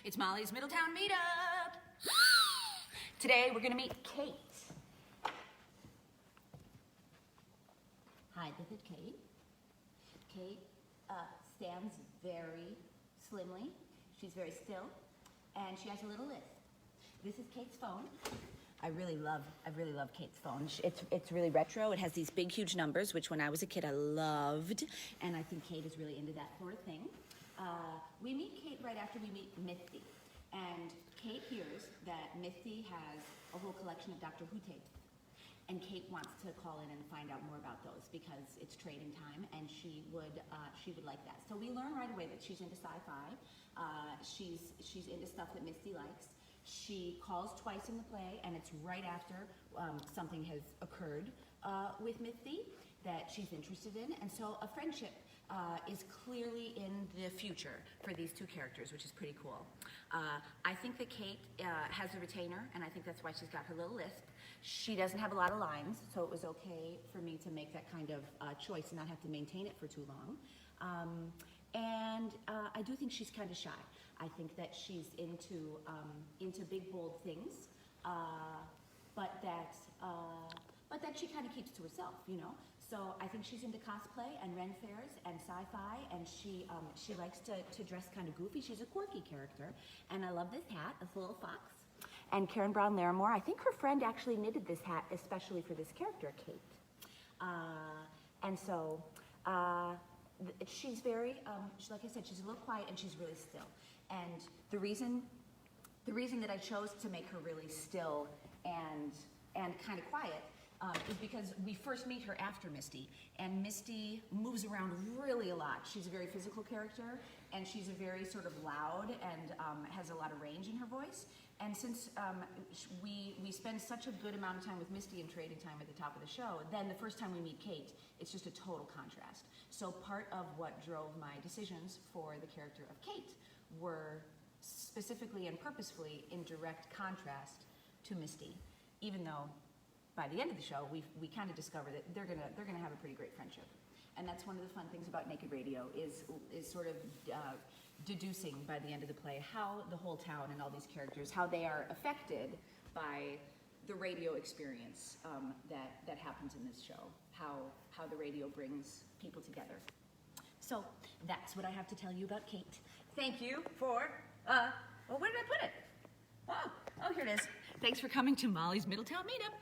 It's Molly's Middletown Meetup. Today we're gonna meet Kate. Hi, this is Kate. Kate stands very slimly. She's very still, and she has a little lisp. This is Kate's phone. I really love Kate's phone. It's really retro. It has these big, huge numbers, which when I was a kid I loved, and I think Kate is really into that sort of thing. We meet Kate right after we meet Misty, and Kate hears that Misty has a whole collection of Doctor Who tapes, and Kate wants to call in and find out more about those because it's trading time, and she would like that. So we learn right away that she's into sci-fi. She's into stuff that Misty likes. She calls twice in the play, and it's right after something has occurred with Misty that she's interested in, and so a friendship is clearly in the future for these two characters, which is pretty cool. I think that Kate has a retainer, and I think that's why she's got her little lisp. She doesn't have a lot of lines, so it was okay for me to make that kind of choice and not have to maintain it for too long. I do think she's kind of shy. I think that she's into big, bold things, but that she kind of keeps to herself, you know. So I think she's into cosplay and Ren fairs and sci-fi, and she likes to dress kind of goofy. She's a quirky character, and I love this hat, this little fox. And Karen Brown Larimore, I think her friend actually knitted this hat especially for this character, Kate. She's very, like I said, she's a little quiet and she's really still. And the reason that I chose to make her really still and kind of quiet is because we first meet her after Misty, and Misty moves around really a lot. She's a very physical character, and she's a very sort of loud and has a lot of range in her voice. And since we spend such a good amount of time with Misty and trading time at the top of the show, then the first time we meet Kate, it's just a total contrast. So part of what drove my decisions for the character of Kate were specifically and purposefully in direct contrast to Misty, even though by the end of the show, we kind of discover that they're gonna have a pretty great friendship. And that's one of the fun things about Naked Radio is sort of deducing by the end of the play how the whole town and all these characters, how they are affected by the radio experience that happens in this show, how the radio brings people together. So that's what I have to tell you about Kate. Thank you for, well, where did I put it? Oh, here it is. Thanks for coming to Molly's Middletown Meetup.